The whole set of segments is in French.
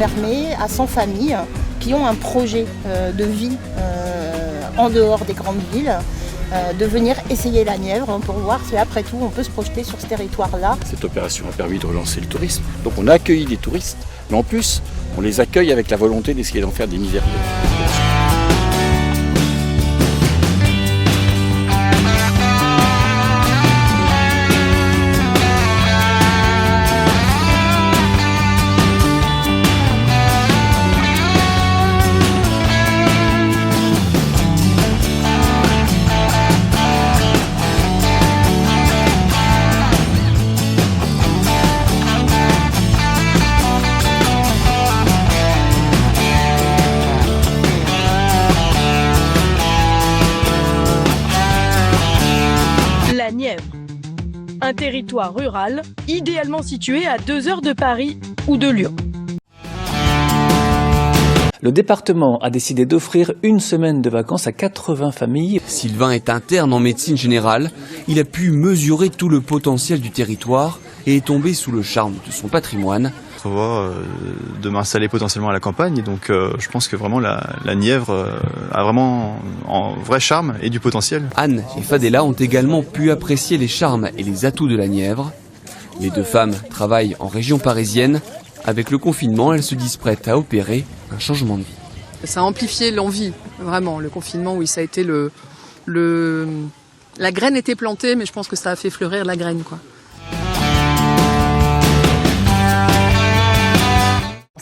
permet à 100 familles qui ont un projet de vie en dehors des grandes villes de venir essayer la Nièvre pour voir si après tout on peut se projeter sur ce territoire-là. Cette opération a permis de relancer le tourisme. Donc on a accueilli des touristes, mais en plus on les accueille avec la volonté d'essayer d'en faire des misères. La Nièvre, un territoire rural idéalement situé à 2 heures de Paris ou de Lyon. Le département a décidé d'offrir une semaine de vacances à 80 familles. Sylvain est interne en médecine générale. Il a pu mesurer tout le potentiel du territoire et est tombé sous le charme de son patrimoine. Je prévois de m'installer potentiellement à la campagne, donc je pense que vraiment la Nièvre a vraiment un vrai charme et du potentiel. Anne et Fadela ont également pu apprécier les charmes et les atouts de la Nièvre. Les deux femmes travaillent en région parisienne. Avec le confinement, elles se disent prêtes à opérer un changement de vie. Ça a amplifié l'envie, vraiment, le confinement, oui, ça a été la graine était plantée, mais je pense que ça a fait fleurir la graine, quoi.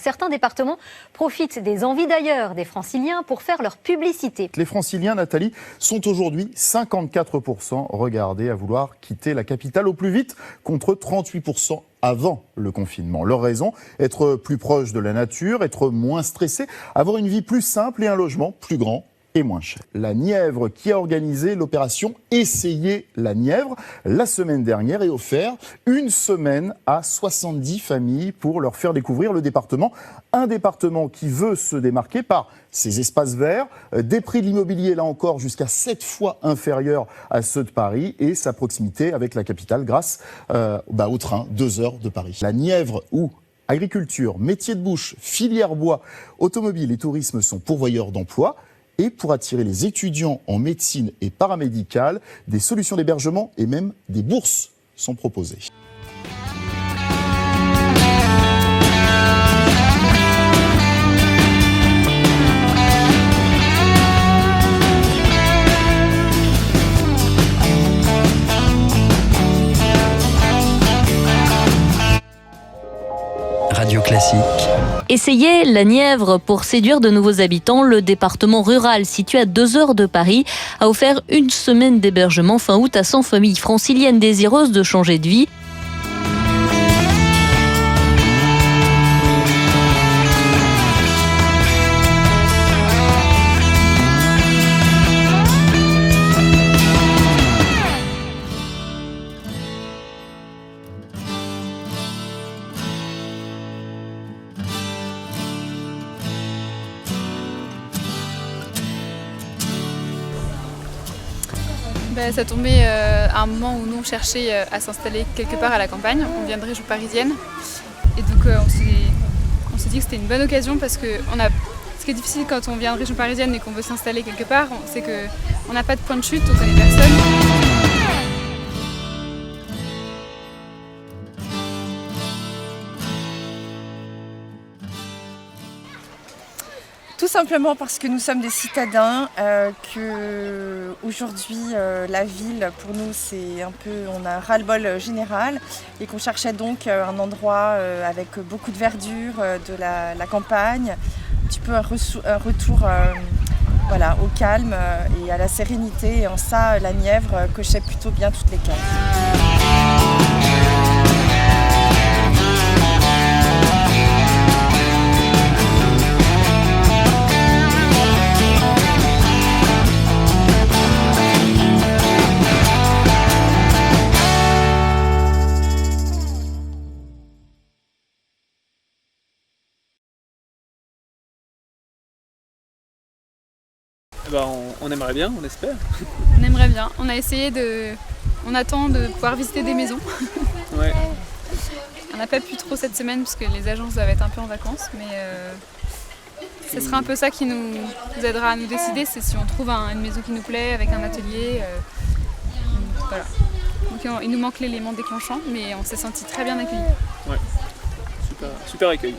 Certains départements profitent des envies d'ailleurs des franciliens pour faire leur publicité. Les franciliens, Nathalie, sont aujourd'hui 54% regardés à vouloir quitter la capitale au plus vite, contre 38% avant le confinement. Leur raison, être plus proche de la nature, être moins stressé, avoir une vie plus simple et un logement plus grand et moins cher. La Nièvre qui a organisé l'opération Essayer la Nièvre la semaine dernière et offert une semaine à 70 familles pour leur faire découvrir le département. Un département qui veut se démarquer par ses espaces verts, des prix de l'immobilier là encore jusqu'à 7 fois inférieurs à ceux de Paris et sa proximité avec la capitale grâce au train 2 heures de Paris. La Nièvre où agriculture, métiers de bouche, filière bois, automobile et tourisme sont pourvoyeurs d'emplois. Et pour attirer les étudiants en médecine et paramédicale, des solutions d'hébergement et même des bourses sont proposées. Radio Classique. Essayer la Nièvre pour séduire de nouveaux habitants. Le département rural situé à 2 heures de Paris a offert une semaine d'hébergement fin août à 100 familles franciliennes désireuses de changer de vie. Ça tombait à un moment où nous on cherchait à s'installer quelque part à la campagne. On vient de région parisienne et donc on s'est dit que c'était une bonne occasion parce que ce qui est difficile quand on vient de région parisienne et qu'on veut s'installer quelque part, c'est qu'on n'a pas de point de chute, on connaît personne. Tout simplement parce que nous sommes des citadins, que aujourd'hui la ville pour nous c'est un peu, on a un ras-le-bol général et qu'on cherchait donc un endroit avec beaucoup de verdure, de la campagne, un petit peu un retour au calme et à la sérénité, et en ça la Nièvre cochait plutôt bien toutes les cases. On aimerait bien, on espère. On aimerait bien. On a essayé on attend de pouvoir visiter des maisons. Ouais. n'a pas pu trop cette semaine parce que les agences doivent être un peu en vacances, mais ce sera un peu ça qui nous aidera à nous décider, c'est si on trouve une maison qui nous plaît avec un atelier. Voilà. Donc il nous manque l'élément déclenchant, mais on s'est senti très bien accueillis. Ouais, super accueil.